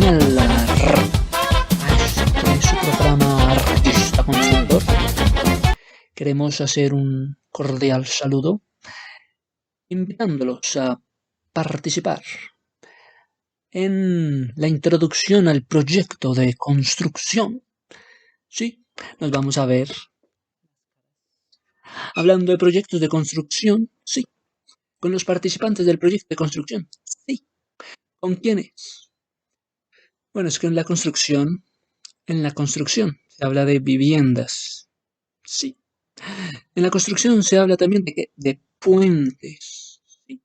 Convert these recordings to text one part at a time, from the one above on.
canal a este su programa Artista Consultor. Queremos hacer un cordial saludo invitándolos a participar en la introducción al proyecto de construcción. Sí, nos vamos a ver hablando de proyectos de construcción, sí, con los participantes del proyecto de construcción, sí. ¿Con quiénes? Bueno, es que en la construcción se habla de viviendas, sí. En la construcción se habla también de qué, de puentes, sí.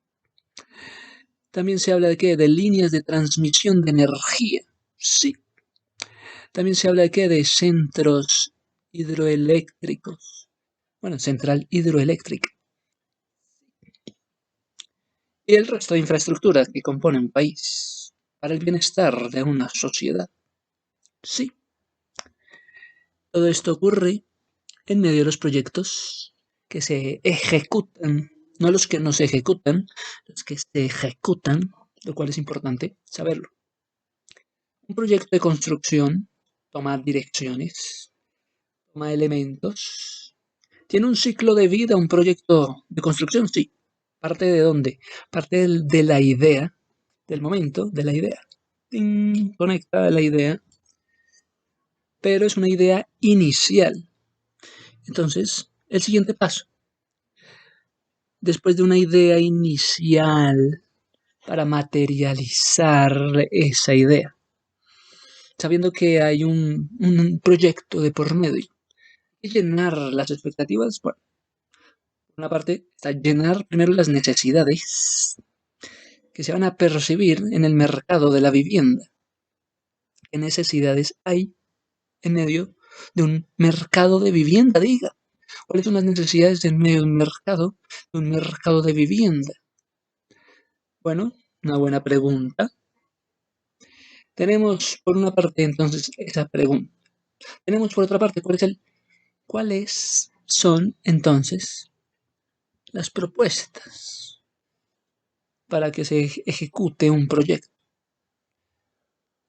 También se habla de qué, de líneas de transmisión de energía, sí. También se habla de qué, de centros hidroeléctricos. Bueno, central hidroeléctrica. Y el resto de infraestructura que compone un país para el bienestar de una sociedad. Sí, todo esto ocurre en medio de los proyectos que se ejecutan, no los que no se ejecutan, los que se ejecutan, lo cual es importante saberlo. Un proyecto de construcción toma direcciones, toma elementos, tiene un ciclo de vida, un proyecto de construcción, sí. ¿Parte de dónde? Parte de la idea, del momento, de la idea. ¡Ting! Conecta la idea, pero es una idea inicial. Entonces, el siguiente paso, después de una idea inicial para materializar esa idea, sabiendo que hay un proyecto de por medio y llenar las expectativas. Bueno, por una parte está llenar primero las necesidades que se van a percibir en el mercado de la vivienda. ¿Qué necesidades hay en medio de un mercado de vivienda? Diga, ¿cuáles son las necesidades en medio de un mercado de vivienda? Bueno, una buena pregunta. Tenemos por una parte entonces esa pregunta. Tenemos por otra parte cuáles son entonces las propuestas para que se ejecute un proyecto.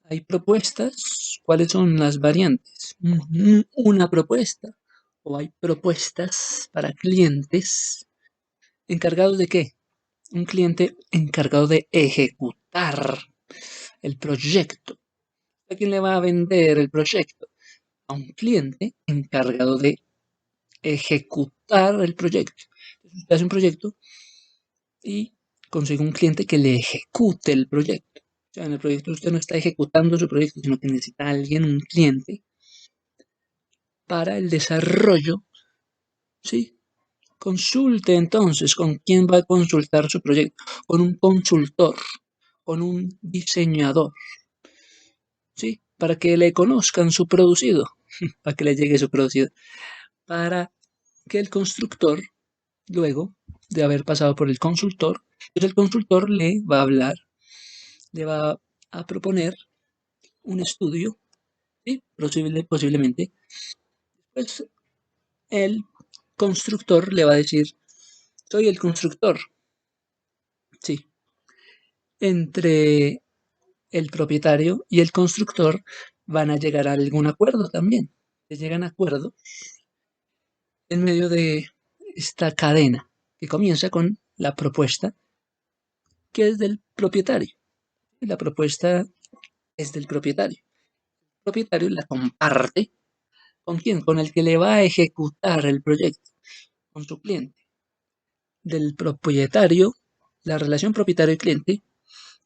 Hay propuestas, ¿cuáles son las variantes? Una propuesta o hay propuestas para clientes encargados de qué? Un cliente encargado de ejecutar el proyecto. ¿A quién le va a vender el proyecto? A un cliente encargado de ejecutar el proyecto. Entonces usted hace un proyecto y consigue un cliente que le ejecute el proyecto. O sea, en el proyecto usted no está ejecutando su proyecto, sino que necesita a alguien, un cliente, para el desarrollo. ¿Sí? Consulte entonces con quién va a consultar su proyecto. Con un consultor, con un diseñador. ¿Sí? Para que le conozcan su producido, para que le llegue su producido. Para que el constructor, luego de haber pasado por el consultor, pues el consultor le va a hablar, le va a proponer un estudio, ¿sí? Posiblemente, pues el constructor le va a decir, soy el constructor, sí. Entre el propietario y el constructor van a llegar a algún acuerdo también. Se llegan a acuerdo en medio de esta cadena que comienza con la propuesta que es del propietario. La propuesta es del propietario. El propietario la comparte. ¿Con quién? Con el que le va a ejecutar el proyecto, con su cliente. Del propietario, la relación propietario-cliente,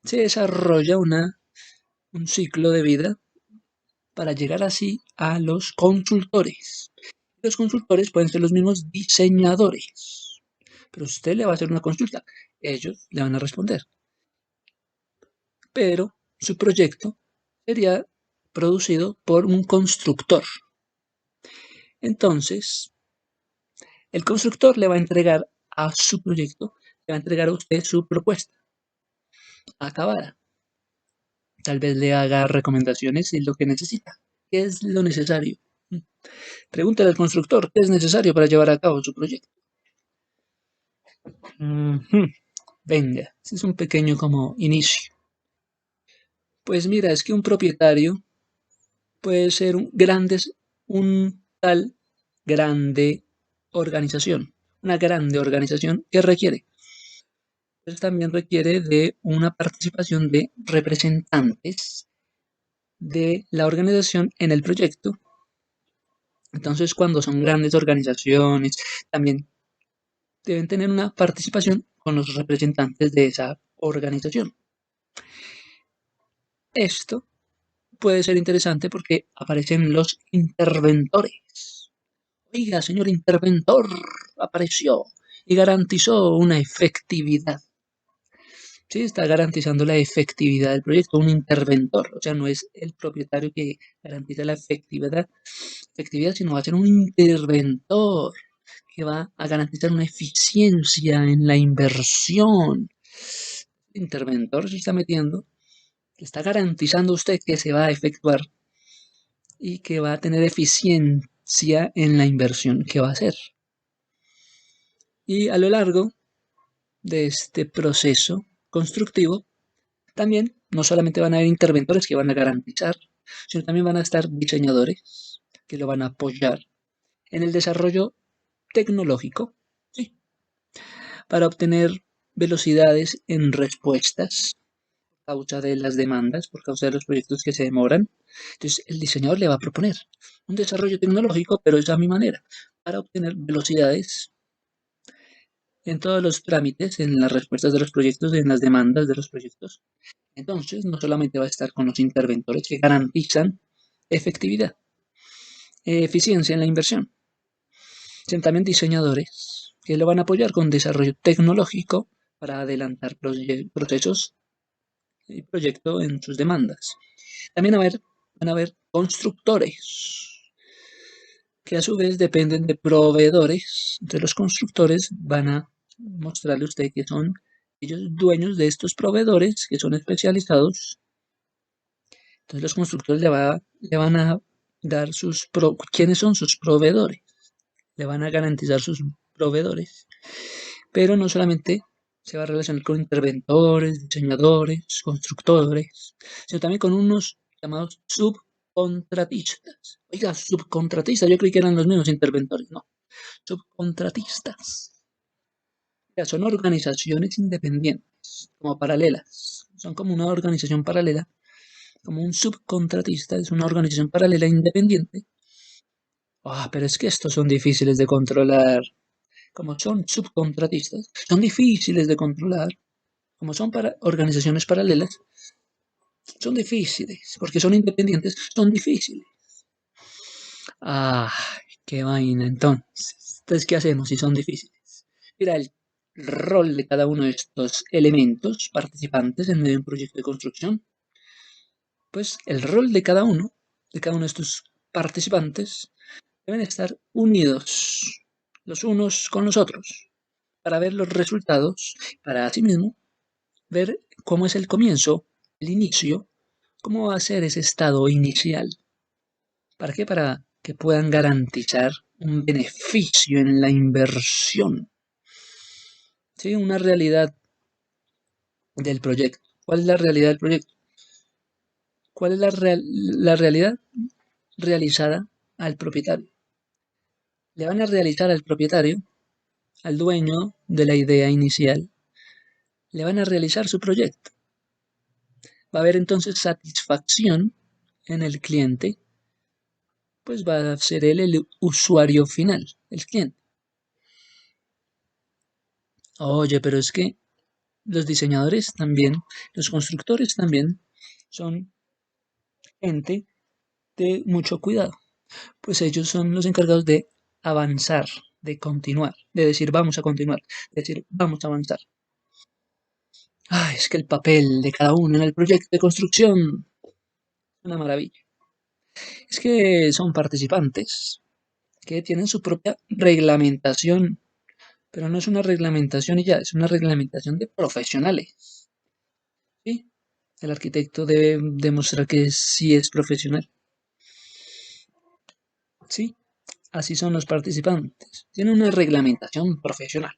se desarrolla un ciclo de vida para llegar así a los consultores. Los consultores pueden ser los mismos diseñadores, pero usted le va a hacer una consulta, ellos le van a responder. Pero su proyecto sería producido por un constructor. Entonces, el constructor le va a entregar a su proyecto, le va a entregar a usted su propuesta acabada. Tal vez le haga recomendaciones y lo que necesita. ¿Qué es lo necesario? Pregúntale al constructor qué es necesario para llevar a cabo su proyecto. Venga, ese es un pequeño como inicio. Pues mira, es que un propietario puede ser un tal grande organización, una grande organización que requiere. Pues también requiere de una participación de representantes de la organización en el proyecto. Entonces, cuando son grandes organizaciones, también deben tener una participación con los representantes de esa organización. Esto puede ser interesante porque aparecen los interventores. Oiga, señor interventor, apareció y garantizó una efectividad. Sí, está garantizando la efectividad del proyecto, un interventor. O sea, no es el propietario que garantiza la efectividad, sino va a ser un interventor que va a garantizar una eficiencia en la inversión. El interventor se está metiendo, le está garantizando a usted que se va a efectuar y que va a tener eficiencia en la inversión que va a hacer. Y a lo largo de este proceso constructivo, también no solamente van a haber interventores que van a garantizar, sino también van a estar diseñadores que lo van a apoyar en el desarrollo tecnológico, ¿sí? Para obtener velocidades en respuestas por causa de las demandas, por causa de los proyectos que se demoran. Entonces, el diseñador le va a proponer un desarrollo tecnológico, pero es a mi manera, para obtener velocidades en todos los trámites, en las respuestas de los proyectos, en las demandas de los proyectos. Entonces, no solamente va a estar con los interventores que garantizan efectividad, eficiencia en la inversión, sino también diseñadores que lo van a apoyar con desarrollo tecnológico para adelantar procesos y proyectos en sus demandas. También van a haber constructores que a su vez dependen de proveedores. Entonces los constructores van a mostrarle a usted que son ellos dueños de estos proveedores que son especializados. Entonces los constructores le van a dar quiénes son sus proveedores. Le van a garantizar sus proveedores. Pero no solamente se va a relacionar con interventores, diseñadores, constructores, sino también con unos llamados subcontratistas. Oiga, subcontratistas, yo creí que eran los mismos interventores, no, subcontratistas. Ya, son organizaciones independientes, como paralelas, son como una organización paralela, como un subcontratista es una organización paralela independiente. Pero es que estos son difíciles de controlar. Como son subcontratistas, son difíciles de controlar. Como son para organizaciones paralelas, son difíciles, porque son independientes, son difíciles. Ah, qué vaina, entonces. Entonces, ¿qué hacemos si son difíciles? Mira, el rol de cada uno de estos elementos participantes en medio de un proyecto de construcción, pues el rol de cada uno de estos participantes, deben estar unidos los unos con los otros para ver los resultados, para asimismo ver cómo es el comienzo, el inicio, cómo va a ser ese estado inicial. ¿Para qué? Para que puedan garantizar un beneficio en la inversión. ¿Sí? Una realidad del proyecto. ¿Cuál es la realidad del proyecto? ¿Cuál es la realidad realizada al propietario? Le van a realizar al propietario, al dueño de la idea inicial, le van a realizar su proyecto. Va a haber entonces satisfacción en el cliente, pues va a ser él el usuario final, el cliente. Oye, pero es que los diseñadores también, los constructores también son gente de mucho cuidado, pues ellos son los encargados de avanzar, de continuar, de decir vamos a continuar, de decir vamos a avanzar. Es que el papel de cada uno en el proyecto de construcción es una maravilla. Es que son participantes que tienen su propia reglamentación, pero no es una reglamentación y ya, es una reglamentación de profesionales. ¿Sí? El arquitecto debe demostrar que sí es profesional. ¿Sí? Así son los participantes. Tienen una reglamentación profesional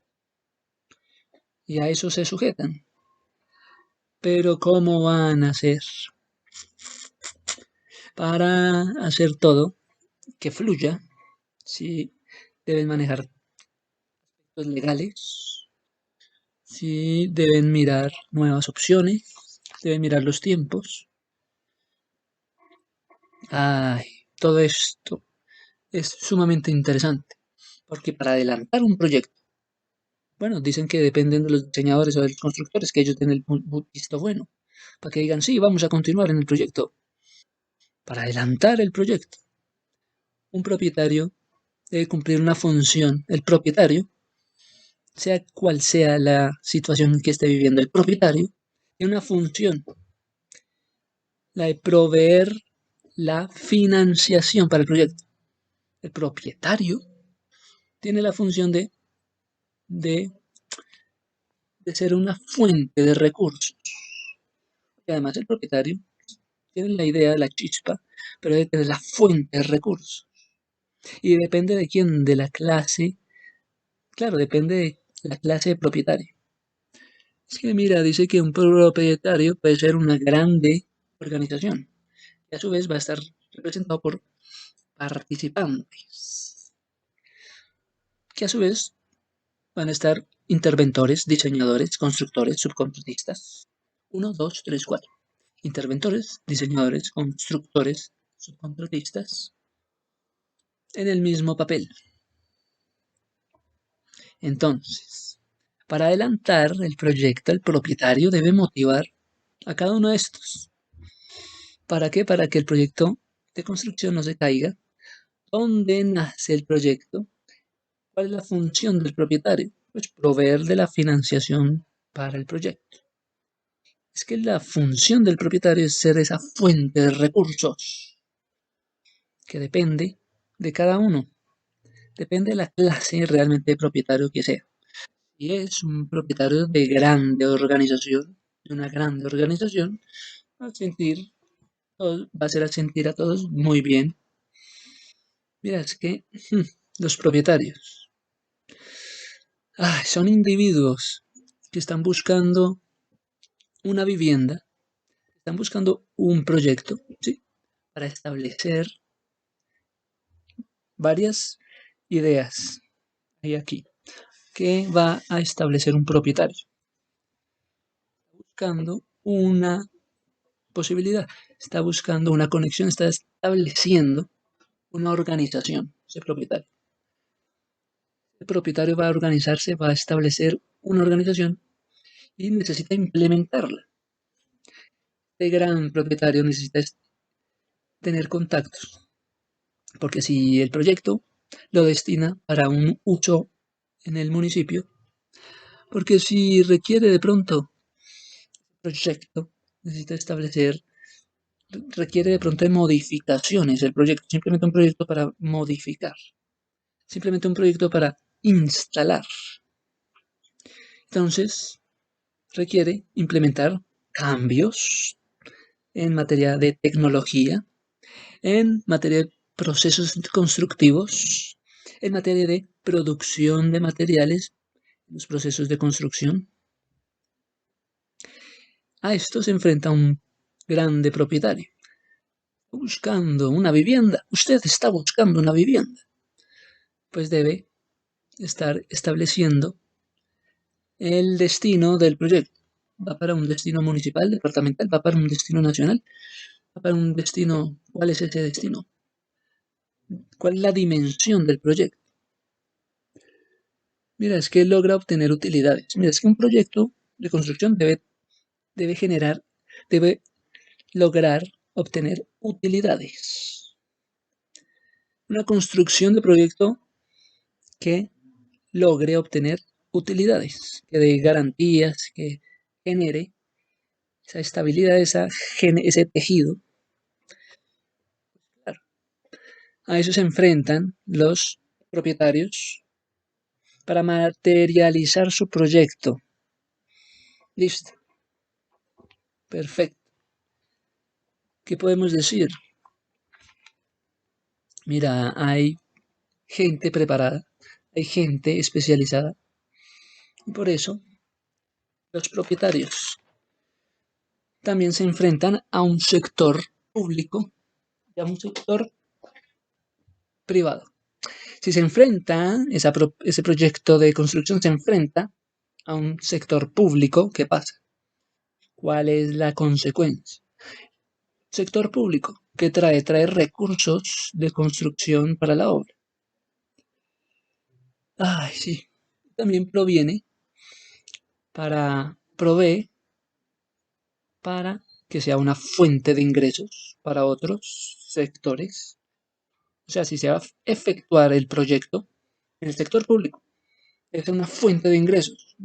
y a eso se sujetan. Pero ¿cómo van a hacer? Para hacer todo que fluya, sí deben manejar los legales, sí deben mirar nuevas opciones, deben mirar los tiempos. Ay, todo esto es sumamente interesante, porque para adelantar un proyecto, bueno, dicen que dependen de los diseñadores o de los constructores, que ellos den el visto bueno, para que digan, sí, vamos a continuar en el proyecto. Para adelantar el proyecto, un propietario debe cumplir una función. El propietario, sea cual sea la situación que esté viviendo el propietario, tiene una función, la de proveer la financiación para el proyecto. El propietario tiene la función de, de ser una fuente de recursos. Y además el propietario tiene la idea, la chispa, pero debe tener la fuente de recursos. Y depende de quién, de la clase, claro, depende de la clase de propietario. Es que mira, dice que un propietario puede ser una grande organización y a su vez va a estar representado por participantes, que a su vez van a estar interventores, diseñadores, constructores, subcontratistas. Uno, dos, tres, cuatro. Interventores, diseñadores, constructores, subcontratistas, en el mismo papel. Entonces, para adelantar el proyecto, el propietario debe motivar a cada uno de estos. ¿Para qué? Para que el proyecto de construcción no se caiga. ¿Dónde nace el proyecto? ¿Cuál es la función del propietario? Pues proveer de la financiación para el proyecto. Es que la función del propietario es ser esa fuente de recursos que depende de cada uno. Depende de la clase realmente de propietario que sea. Si es un propietario de grande organización, de una grande organización, va a sentir, va a hacer sentir a todos muy bien. Mira, es que los propietarios son individuos que están buscando una vivienda, están buscando un proyecto, ¿sí? Para establecer varias ideas. Hay aquí que va a establecer un propietario, buscando una posibilidad, está buscando una conexión, está estableciendo una organización, ese propietario. El propietario va a organizarse, va a establecer una organización y necesita implementarla. El gran propietario necesita tener contactos, porque si el proyecto lo destina para un uso en el municipio, porque si requiere de pronto proyecto, necesita establecer, requiere de pronto de modificaciones el proyecto, simplemente un proyecto para modificar, simplemente un proyecto para instalar. Entonces, requiere implementar cambios en materia de tecnología, en materia de procesos constructivos, en materia de producción de materiales, los procesos de construcción. A esto se enfrenta un grande propietario. Buscando una vivienda. Usted está buscando una vivienda. Pues debe estar estableciendo el destino del proyecto. ¿Va para un destino municipal, departamental? ¿Va para un destino nacional? ¿Va para un destino? ¿Cuál es ese destino? ¿Cuál es la dimensión del proyecto? Mira, es que logra obtener utilidades. Mira, es que un proyecto de construcción debe generar, debe lograr obtener utilidades. Una construcción de proyecto que logre obtener utilidades, que dé garantías, que genere esa estabilidad, ese tejido. Claro, a eso se enfrentan los propietarios para materializar su proyecto. Listo, perfecto. ¿Qué podemos decir? Mira, hay gente preparada, hay gente especializada y por eso los propietarios también se enfrentan a un sector público y a un sector privado. Si se enfrenta, ese proyecto de construcción se enfrenta a un sector público, ¿qué pasa? ¿Cuál es la consecuencia? Sector público, ¿qué trae? Trae recursos de construcción para la obra. Ay, sí. También provee para que sea una fuente de ingresos para otros sectores. O sea, si se va a efectuar el proyecto en el sector público, es una fuente de ingresos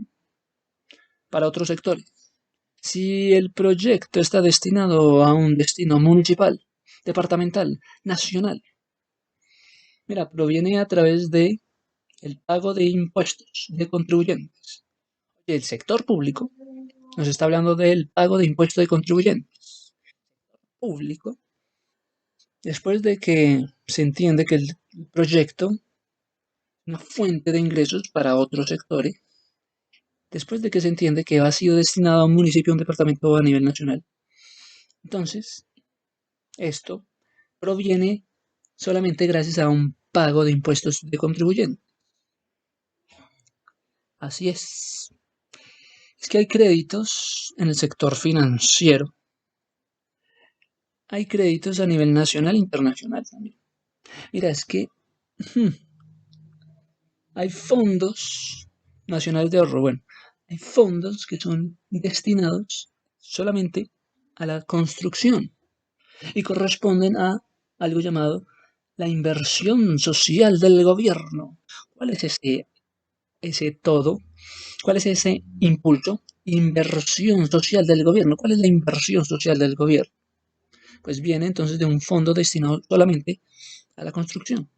para otros sectores. Si el proyecto está destinado a un destino municipal, departamental, nacional, mira, proviene a través de el pago de impuestos de contribuyentes. El sector público nos está hablando del pago de impuestos de contribuyentes. Público, después de que se entiende que el proyecto es una fuente de ingresos para otros sectores, después de que se entiende que ha sido destinado a un municipio, un departamento o a nivel nacional. Entonces, esto proviene solamente gracias a un pago de impuestos de contribuyentes. Así es. Es que hay créditos en el sector financiero. Hay créditos a nivel nacional e internacional también. Mira, es que hay fondos nacionales de ahorro. Bueno, hay fondos que son destinados solamente a la construcción y corresponden a algo llamado la inversión social del gobierno. ¿Cuál es ese todo? ¿Cuál es ese impulso? Inversión social del gobierno. ¿Cuál es la inversión social del gobierno? Pues viene entonces de un fondo destinado solamente a la construcción.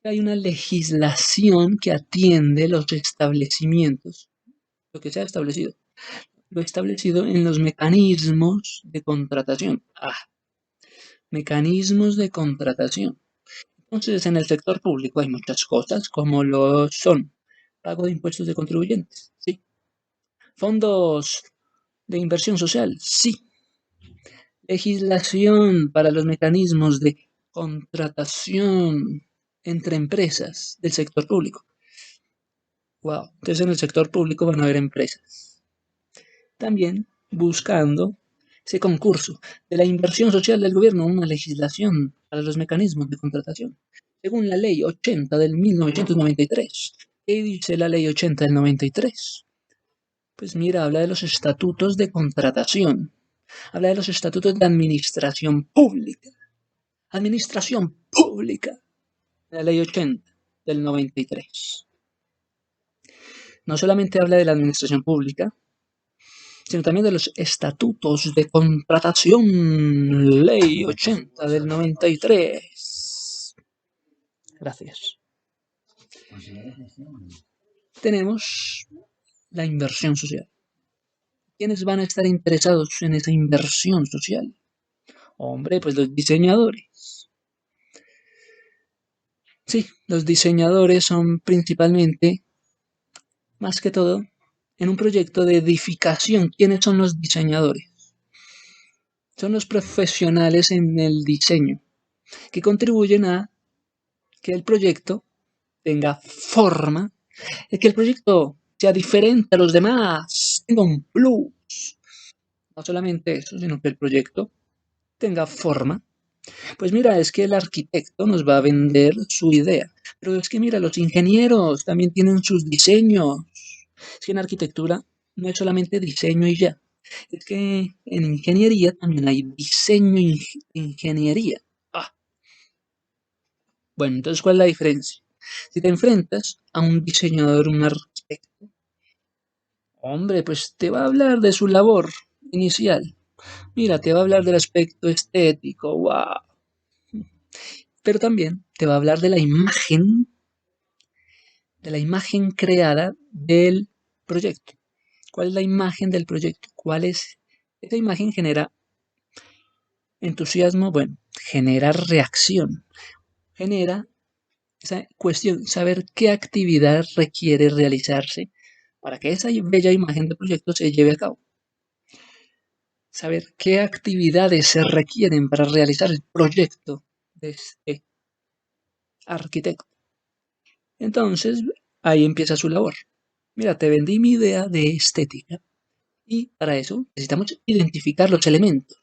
Hay una legislación que atiende los establecimientos, lo que se ha establecido, lo establecido en los mecanismos de contratación. Mecanismos de contratación. Entonces, en el sector público hay muchas cosas como lo son pago de impuestos de contribuyentes, sí. Fondos de inversión social, sí. Legislación para los mecanismos de contratación entre empresas del sector público. Wow, entonces en el sector público van a haber empresas. También buscando ese concurso de la inversión social del gobierno, una legislación para los mecanismos de contratación. Según la ley 80 del 1993. ¿Qué dice la ley 80 del 93? Pues mira, habla de los estatutos de contratación. Habla de los estatutos de administración pública. Administración pública. La ley 80 del 93. No solamente habla de la administración pública, sino también de los estatutos de contratación, ley 80 del 93. Gracias. Tenemos la inversión social. ¿Quiénes van a estar interesados en esa inversión social? Hombre, pues los diseñadores. Sí, los diseñadores son principalmente, más que todo, en un proyecto de edificación. ¿Quiénes son los diseñadores? Son los profesionales en el diseño que contribuyen a que el proyecto tenga forma, que el proyecto sea diferente a los demás, tenga un plus. No solamente eso, sino que el proyecto tenga forma. Pues mira, es que el arquitecto nos va a vender su idea. Pero es que mira, los ingenieros también tienen sus diseños. Es que en arquitectura no es solamente diseño y ya. Es que en ingeniería también hay diseño e ingeniería. Ah, bueno, entonces, ¿cuál es la diferencia? Si te enfrentas a un diseñador, un arquitecto, hombre, pues te va a hablar de su labor inicial. Mira, te va a hablar del aspecto estético, wow. Pero también te va a hablar de la imagen creada del proyecto. ¿Cuál es la imagen del proyecto? ¿Cuál es? Esa imagen genera entusiasmo, bueno, genera reacción, genera esa cuestión, saber qué actividad requiere realizarse para que esa bella imagen del proyecto se lleve a cabo. saber qué actividades se requieren para realizar el proyecto de este arquitecto. Entonces, ahí empieza su labor. Mira, te vendí mi idea de estética y para eso necesitamos identificar los elementos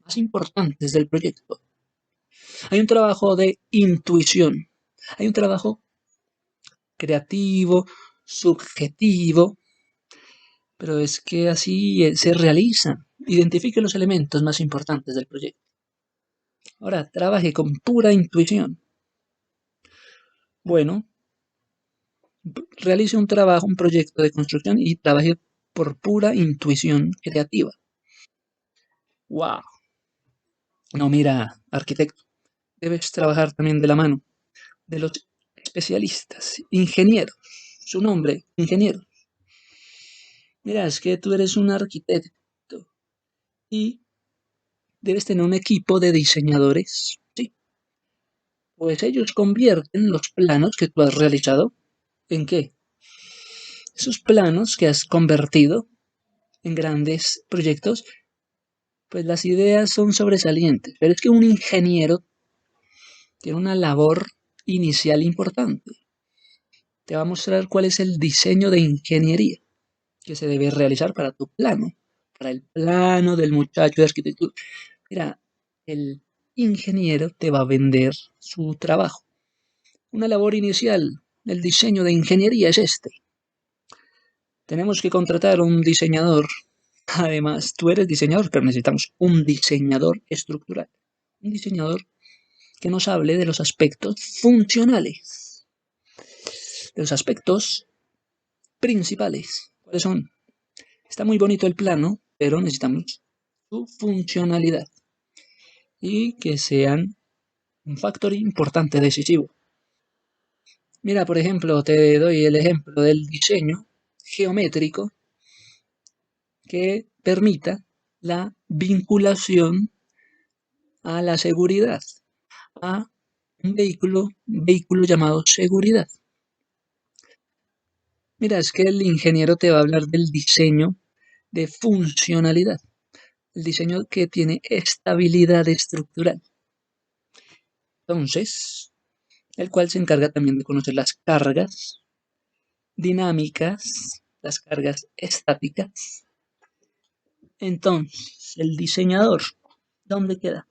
más importantes del proyecto. Hay un trabajo de intuición, hay un trabajo creativo, subjetivo, pero es que así se realiza. Identifique los elementos más importantes del proyecto. Ahora, trabaje con pura intuición. Bueno, realice un trabajo, un proyecto de construcción y trabaje por pura intuición creativa. ¡Wow! No, mira, arquitecto, debes trabajar también de la mano de los especialistas, ingenieros. Su nombre, ingeniero. Mira, es que tú eres un arquitecto y debes tener un equipo de diseñadores, ¿sí? Pues ellos convierten los planos que tú has realizado en qué? Esos planos que has convertido en grandes proyectos, pues las ideas son sobresalientes, pero es que un ingeniero tiene una labor inicial importante. Te va a mostrar cuál es el diseño de ingeniería que se debe realizar para tu plano, para el plano del muchacho de arquitectura. Mira, el ingeniero te va a vender su trabajo. Una labor inicial del diseño de ingeniería es este. Tenemos que contratar un diseñador. Además, tú eres diseñador, pero necesitamos un diseñador estructural. Un diseñador que nos hable de los aspectos funcionales, de los aspectos principales. ¿Cuáles son? Está muy bonito el plano, pero necesitamos su funcionalidad y que sean un factor importante decisivo. Mira, por ejemplo, te doy el ejemplo del diseño geométrico que permita la vinculación a la seguridad, a un vehículo llamado seguridad. Mira, es que el ingeniero te va a hablar del diseño de funcionalidad, el diseño que tiene estabilidad estructural. Entonces, el cual se encarga también de conocer las cargas dinámicas, las cargas estáticas. Entonces, el diseñador, ¿dónde queda?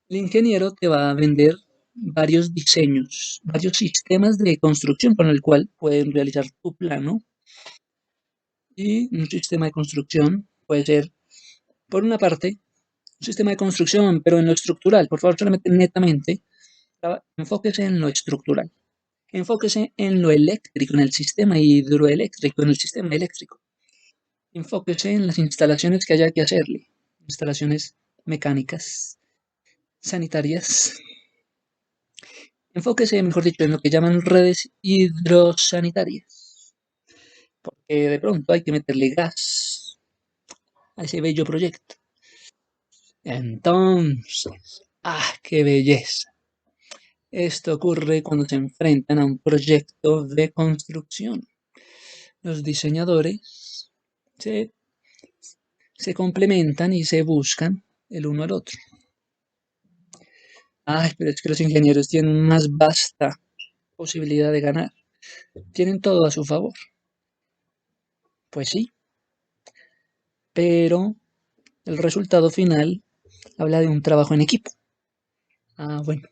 El ingeniero te va a vender varios diseños, varios sistemas de construcción con el cual pueden realizar tu plano. Y un sistema de construcción puede ser, por una parte, un sistema de construcción, pero en lo estructural. Por favor, solamente netamente, enfóquese en lo estructural. Enfóquese en lo eléctrico, en el sistema hidroeléctrico, en el sistema eléctrico. Enfóquese en las instalaciones que haya que hacerle. Instalaciones mecánicas, sanitarias. Enfóquese, mejor dicho, en lo que llaman redes hidrosanitarias. Porque de pronto hay que meterle gas a ese bello proyecto. Entonces, qué belleza. Esto ocurre cuando se enfrentan a un proyecto de construcción. Los diseñadores se, se complementan y se buscan el uno al otro. Pero es que los ingenieros tienen más vasta posibilidad de ganar. Tienen todo a su favor. Pues sí, pero el resultado final habla de un trabajo en equipo. Bueno,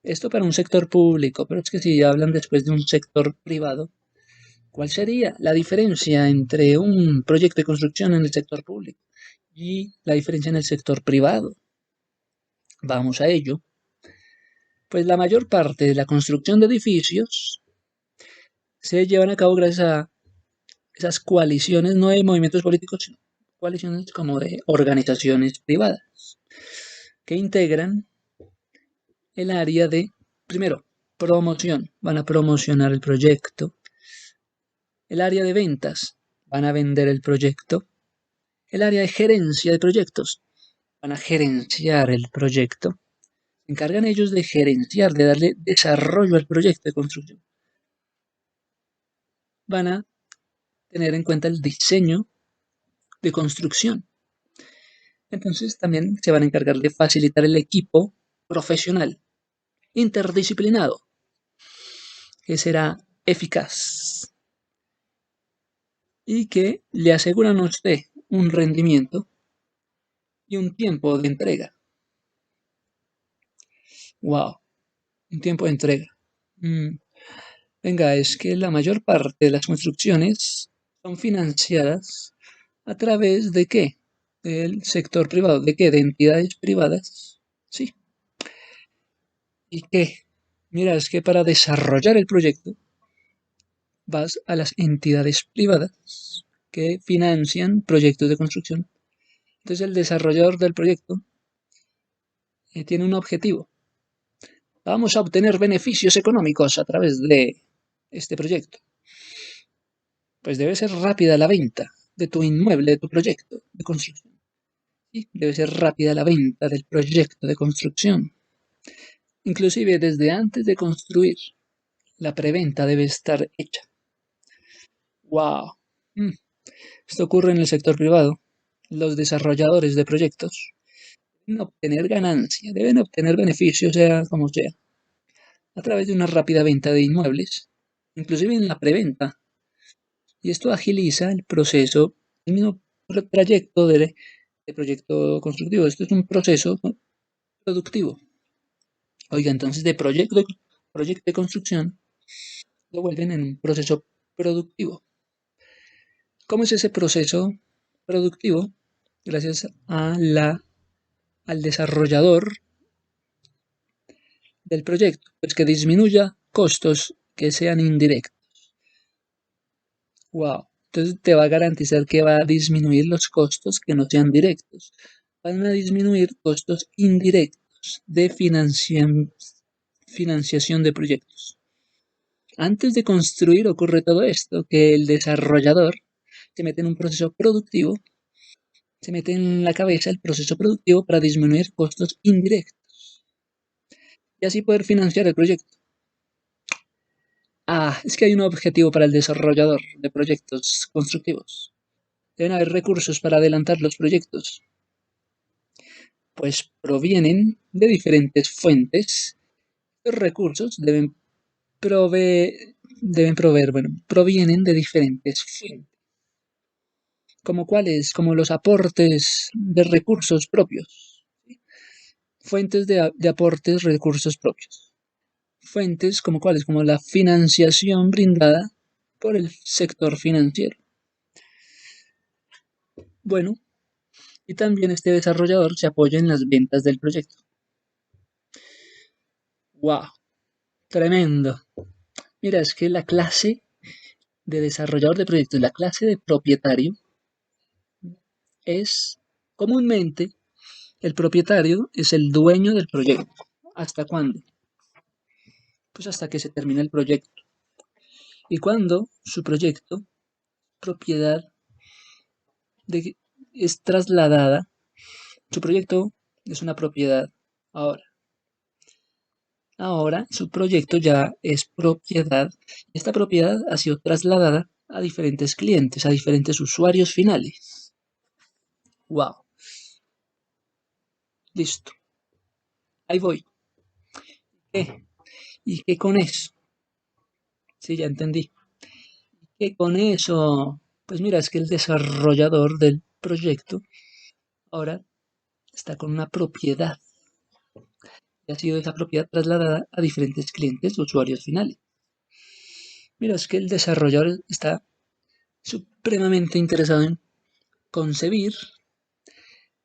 esto para un sector público, pero es que si hablan después de un sector privado, ¿cuál sería la diferencia entre un proyecto de construcción en el sector público y la diferencia en el sector privado? Vamos a ello. Pues la mayor parte de la construcción de edificios se llevan a cabo gracias a esas coaliciones, no de movimientos políticos, sino coaliciones como de organizaciones privadas, que integran el área de, primero, promoción. Van a promocionar el proyecto. El área de ventas. Van a vender el proyecto. El área de gerencia de proyectos. Van a gerenciar el proyecto. Se encargan ellos de gerenciar, de darle desarrollo al proyecto de construcción. Van a tener en cuenta el diseño de construcción. Entonces también se van a encargar de facilitar el equipo profesional, interdisciplinado, que será eficaz y que le aseguran a usted un rendimiento y un tiempo de entrega. Wow, un tiempo de entrega. Mm, Venga, es que la mayor parte de las construcciones son financiadas a través de qué? Del sector privado. ¿De qué? De entidades privadas. Sí. ¿Y qué? Mira, es que para desarrollar el proyecto vas a las entidades privadas que financian proyectos de construcción. Entonces el desarrollador del proyecto tiene un objetivo. Vamos a obtener beneficios económicos a través de este proyecto. Pues debe ser rápida la venta de tu inmueble, de tu proyecto de construcción. Sí, debe ser rápida la venta del proyecto de construcción. Inclusive desde antes de construir, la preventa debe estar hecha. ¡Wow! Mm, Esto ocurre en el sector privado. Los desarrolladores de proyectos deben obtener ganancia, deben obtener beneficios, sea como sea, a través de una rápida venta de inmuebles, inclusive en la preventa. Y esto agiliza el proceso, el mismo trayecto de proyecto constructivo. Esto es un proceso productivo. Oiga, entonces proyecto de construcción lo vuelven en un proceso productivo. ¿Cómo es ese proceso productivo? Gracias al desarrollador del proyecto, pues que disminuya costos que sean indirectos. Wow. Entonces te va a garantizar que va a disminuir los costos que no sean directos. Van a disminuir costos indirectos de financiación de proyectos. Antes de construir ocurre todo esto, que el desarrollador se mete en un proceso productivo, se mete en la cabeza el proceso productivo para disminuir costos indirectos y así poder financiar el proyecto. Es que hay un objetivo para el desarrollador de proyectos constructivos. Deben haber recursos para adelantar los proyectos, pues provienen de diferentes fuentes. Los recursos provienen de diferentes fuentes. ¿Como cuáles? Como los aportes de recursos propios. Fuentes de aportes recursos propios. Fuentes como cuáles, como la financiación brindada por el sector financiero. Bueno, y también este desarrollador se apoya en las ventas del proyecto. ¡Wow! Tremendo. Mira, es que la clase de desarrollador de proyectos, la clase de propietario, es comúnmente el propietario es el dueño del proyecto. ¿Hasta cuándo? Pues hasta que se termine el proyecto. Y cuando su proyecto, propiedad es trasladada, su proyecto es una propiedad ahora. Ahora su proyecto ya es propiedad. Esta propiedad ha sido trasladada a diferentes clientes, a diferentes usuarios finales. Wow, listo. Ahí voy. ¿Qué? ¿Y qué con eso? Sí, ya entendí. ¿Qué con eso? Pues mira, es que el desarrollador del proyecto ahora está con una propiedad y ha sido esa propiedad trasladada a diferentes clientes, usuarios finales. Mira, es que el desarrollador está supremamente interesado en concebir,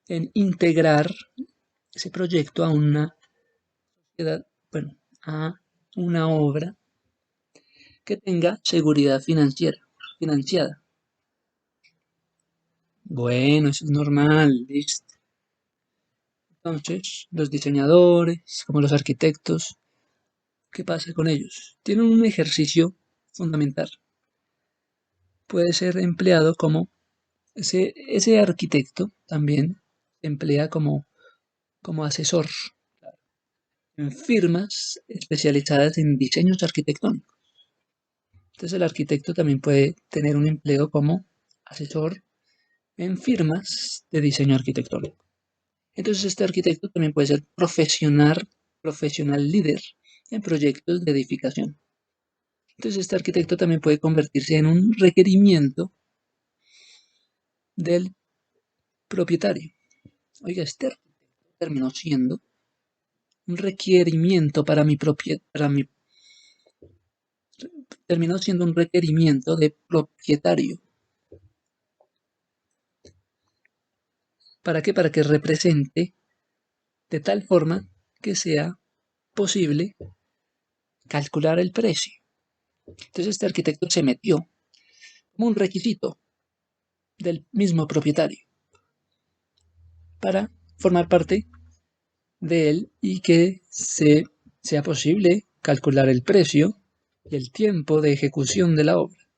en integrar ese proyecto a una sociedad, bueno, a una obra que tenga seguridad financiada. Bueno, eso es normal, listo. Entonces, los diseñadores, como los arquitectos, ¿qué pasa con ellos? Tienen un ejercicio fundamental. Puede ser empleado como ese arquitecto también se emplea como asesor en firmas especializadas en diseños arquitectónicos. Entonces el arquitecto también puede tener un empleo como asesor en firmas de diseño arquitectónico. Entonces este arquitecto también puede ser profesional líder en proyectos de edificación. Entonces este arquitecto también puede convertirse en un requerimiento del propietario. Oiga, este arquitecto terminó siendo un requerimiento terminó siendo un requerimiento de propietario. ¿Para qué? Para que represente de tal forma que sea posible calcular el precio. Entonces este arquitecto se metió como un requisito del mismo propietario para formar parte de él y que sea posible calcular el precio y el tiempo de ejecución de la obra.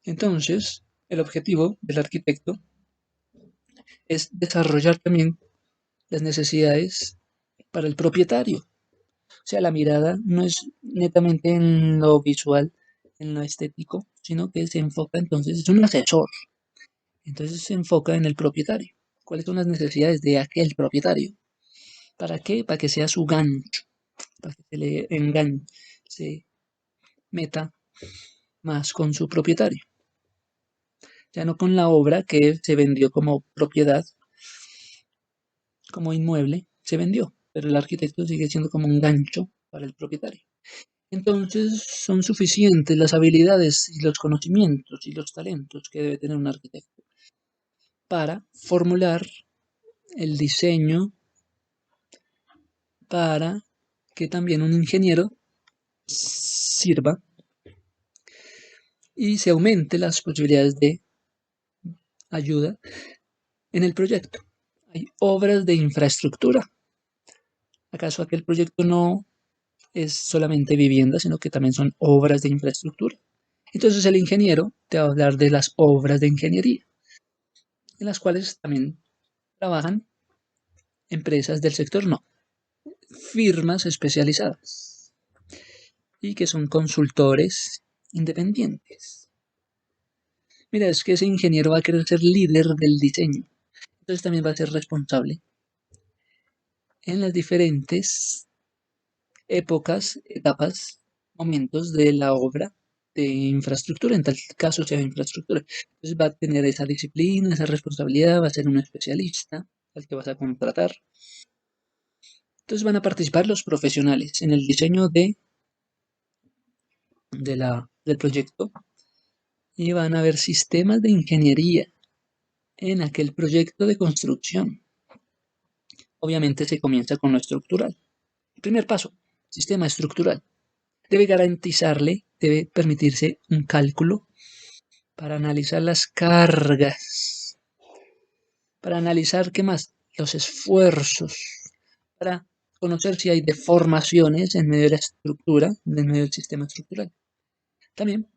Entonces, el objetivo del arquitecto es desarrollar también las necesidades para el propietario. O sea, la mirada no es netamente en lo visual, en lo estético, sino que se enfoca entonces, es un asesor. Entonces se enfoca en el propietario. ¿Cuáles son las necesidades de aquel propietario? ¿Para qué? Para que sea su gancho, para que se le engañe, se meta más con su propietario. Ya no con la obra que se vendió como propiedad, como inmueble, se vendió, pero el arquitecto sigue siendo como un gancho para el propietario. Entonces son suficientes las habilidades y los conocimientos y los talentos que debe tener un arquitecto para formular el diseño, para que también un ingeniero sirva y se aumente las posibilidades de ayuda en el proyecto. Hay obras de infraestructura. ¿Acaso aquel proyecto no es solamente vivienda, sino que también son obras de infraestructura? Entonces el ingeniero te va a hablar de las obras de ingeniería, en las cuales también trabajan empresas del sector, no, firmas especializadas y que son consultores independientes. Mira, es que ese ingeniero va a querer ser líder del diseño, entonces también va a ser responsable en las diferentes épocas, etapas, momentos de la obra de infraestructura, en tal caso sea infraestructura. Entonces va a tener esa disciplina, esa responsabilidad, va a ser un especialista al que vas a contratar. Entonces van a participar los profesionales en el diseño del proyecto y van a haber sistemas de ingeniería en aquel proyecto de construcción. Obviamente se comienza con lo estructural. El primer paso, sistema estructural. Debe garantizarle, debe permitirse un cálculo para analizar las cargas, para analizar qué más, los esfuerzos, para conocer si hay deformaciones en medio de la estructura, en medio del sistema estructural. También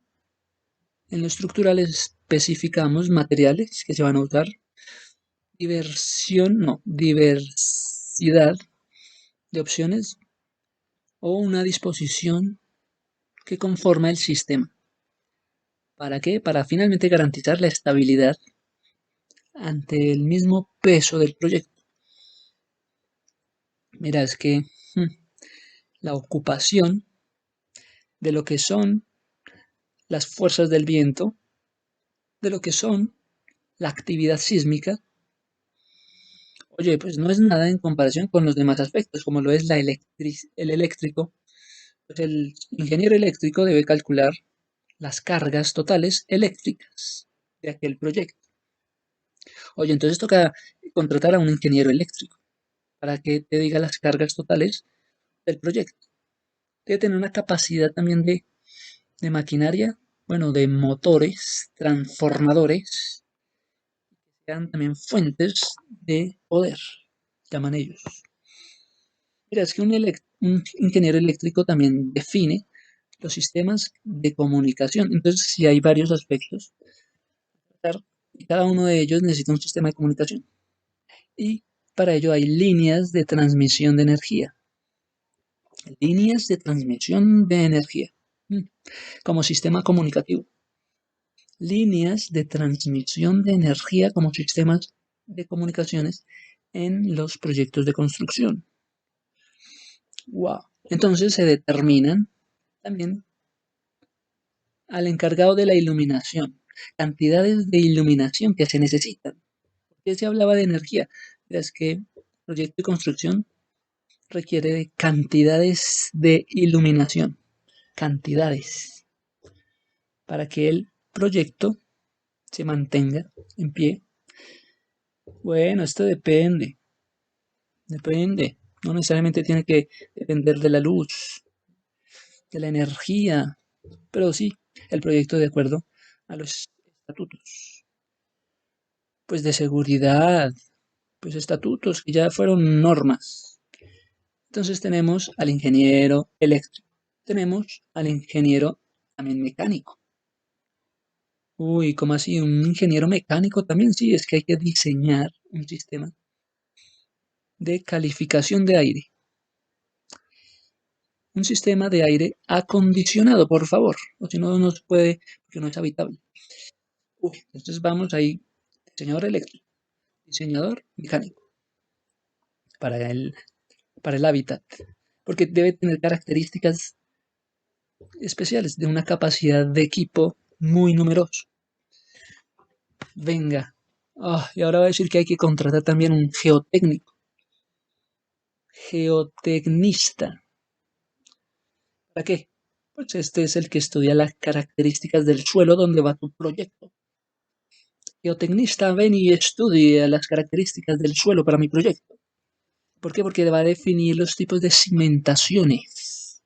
en lo estructural especificamos materiales que se van a usar, diversidad de opciones o una disposición que conforma el sistema. ¿Para qué? Para finalmente garantizar la estabilidad ante el mismo peso del proyecto. Mira, es que la ocupación de lo que son las fuerzas del viento, de lo que son la actividad sísmica, oye, pues no es nada en comparación con los demás aspectos, como lo es el eléctrico. Pues el ingeniero eléctrico debe calcular las cargas totales eléctricas de aquel proyecto. Oye, entonces toca contratar a un ingeniero eléctrico para que te diga las cargas totales del proyecto. Debe tener una capacidad también de maquinaria, bueno, de motores, transformadores, que sean también fuentes de poder, llaman ellos. Mira, es que un ingeniero eléctrico también define los sistemas de comunicación. Entonces, si hay varios aspectos, y cada uno de ellos necesita un sistema de comunicación. Y para ello hay líneas de transmisión de energía. Líneas de transmisión de energía como sistema comunicativo. Líneas de transmisión de energía como sistemas de comunicaciones en los proyectos de construcción. Wow. Entonces se determinan también al encargado de la iluminación, cantidades de iluminación que se necesitan. ¿Por qué se hablaba de energía? Es que el proyecto de construcción requiere de cantidades de iluminación, cantidades, para que el proyecto se mantenga en pie. Bueno, esto depende. No necesariamente tiene que depender de la luz, de la energía, pero sí el proyecto de acuerdo a los estatutos, pues de seguridad, pues estatutos que ya fueron normas. Entonces tenemos al ingeniero eléctrico, tenemos al ingeniero también mecánico. Uy, ¿cómo así? ¿Un ingeniero mecánico también? Sí, es que hay que diseñar un sistema de calificación de aire. Un sistema de aire acondicionado, por favor. O si no, no se puede, porque no es habitable. Uy, entonces vamos ahí, diseñador eléctrico, diseñador mecánico, para el, para el hábitat. Porque debe tener características especiales de una capacidad de equipo muy numeroso. Venga. Y ahora va a decir que hay que contratar también un geotécnico, geotecnista. ¿Para qué? Pues este es el que estudia las características del suelo donde va tu proyecto. Geotecnista, ven y estudia las características del suelo para mi proyecto. ¿Por qué? Porque va a definir los tipos de cimentaciones.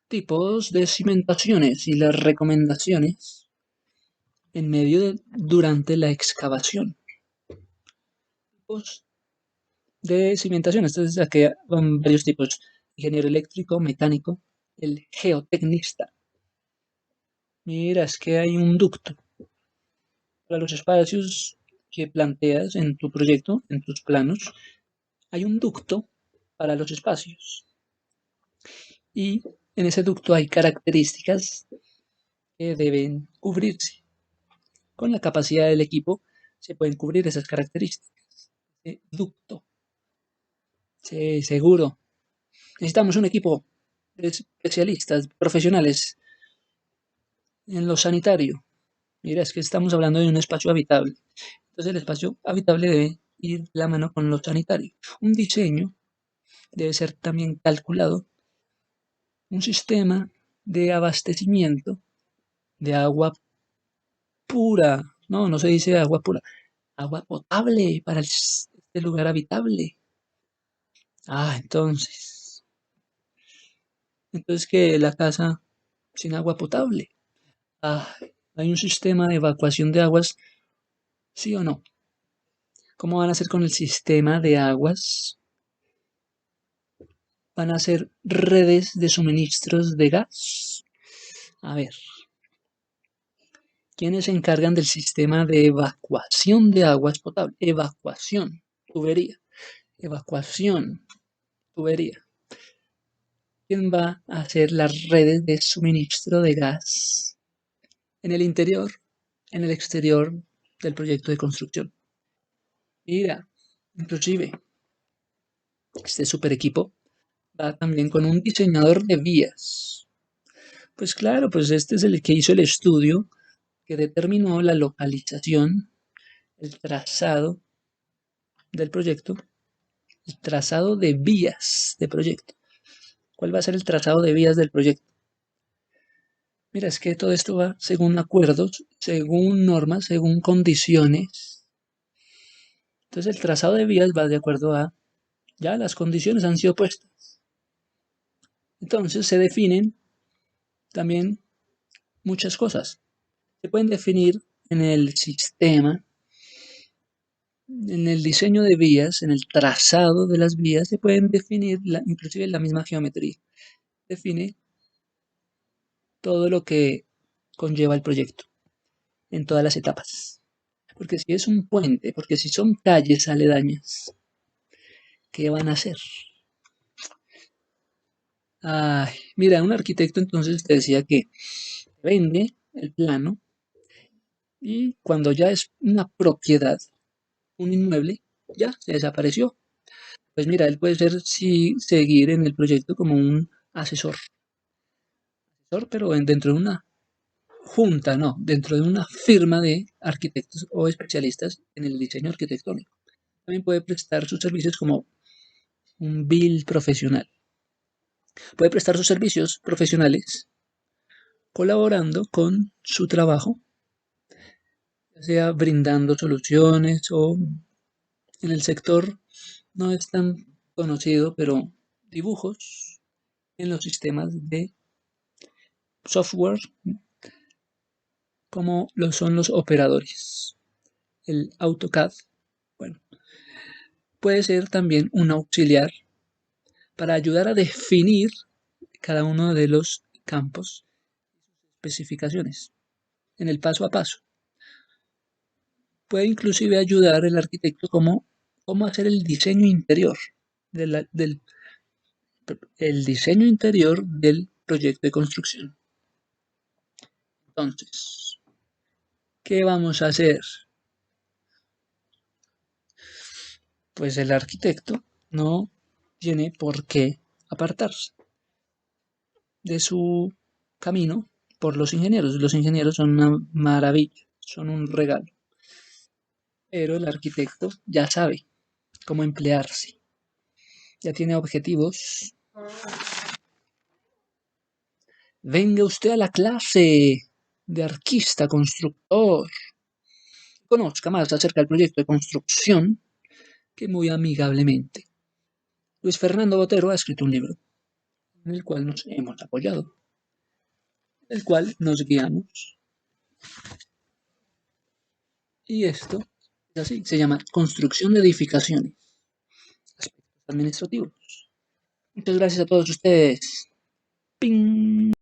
Tipos de cimentaciones y las recomendaciones en medio de, durante la excavación. Tipos de cimentaciones. Entonces aquí van varios tipos. Ingeniero eléctrico, mecánico, el geotecnista. Mira, es que hay un ducto para los espacios que planteas en tu proyecto, en tus planos. Hay un ducto para los espacios. Y en ese ducto hay características que deben cubrirse. Con la capacidad del equipo se pueden cubrir esas características. Ducto. Sí, seguro. Necesitamos un equipo de especialistas, profesionales en lo sanitario. Mira, es que estamos hablando de un espacio habitable. Entonces el espacio habitable debe ir de la mano con lo sanitario. Un diseño debe ser también calculado, un sistema de abastecimiento de agua pura. No, no se dice agua pura, agua potable para este lugar habitable. Entonces que la casa sin agua potable. Ah, hay un sistema de evacuación de aguas, ¿sí o no? ¿Cómo van a hacer con el sistema de aguas? ¿Van a ser redes de suministros de gas? A ver, ¿quiénes se encargan del sistema de evacuación de aguas potables? Evacuación, tubería. Evacuación, tubería. ¿Quién va a hacer las redes de suministro de gas? En el interior, en el exterior del proyecto de construcción. Mira, inclusive, este super equipo va también con un diseñador de vías. Pues claro, pues este es el que hizo el estudio que determinó la localización, el trazado del proyecto, el trazado de vías de proyecto. ¿Cuál va a ser el trazado de vías del proyecto? Mira, es que todo esto va según acuerdos, según normas, según condiciones. Entonces el trazado de vías va de acuerdo a, ya las condiciones han sido puestas. Entonces se definen también muchas cosas. Se pueden definir en el sistema, en el diseño de vías, en el trazado de las vías, se pueden definir inclusive la misma geometría. Define todo lo que conlleva el proyecto en todas las etapas. Porque si es un puente, porque si son calles aledañas, ¿qué van a hacer? Ay, mira, un arquitecto entonces te decía que vende el plano y cuando ya es una propiedad, un inmueble, ya se desapareció. Pues mira, él puede ser, sí, seguir en el proyecto como un asesor, pero dentro de una junta, no, dentro de una firma de arquitectos o especialistas en el diseño arquitectónico. También puede prestar sus servicios como un bill profesional. Puede prestar sus servicios profesionales colaborando con su trabajo, ya sea brindando soluciones o en el sector no es tan conocido, pero dibujos en los sistemas de software como lo son los operadores. El AutoCAD, bueno, puede ser también un auxiliar para ayudar a definir cada uno de los campos, especificaciones, en el paso a paso. Puede inclusive ayudar el arquitecto cómo hacer el diseño interior del el diseño interior del proyecto de construcción. Entonces, ¿qué vamos a hacer? Pues el arquitecto no tiene por qué apartarse de su camino por los ingenieros. Los ingenieros son una maravilla, son un regalo. Pero el arquitecto ya sabe cómo emplearse, ya tiene objetivos. Venga usted a la clase de arquista constructor. Conozca más acerca del proyecto de construcción que muy amigablemente. Luis Fernando Botero ha escrito un libro en el cual nos hemos apoyado, en el cual nos guiamos. Y esto es así, se llama construcción de edificaciones, aspectos administrativos. Muchas gracias a todos ustedes. ¡Ping!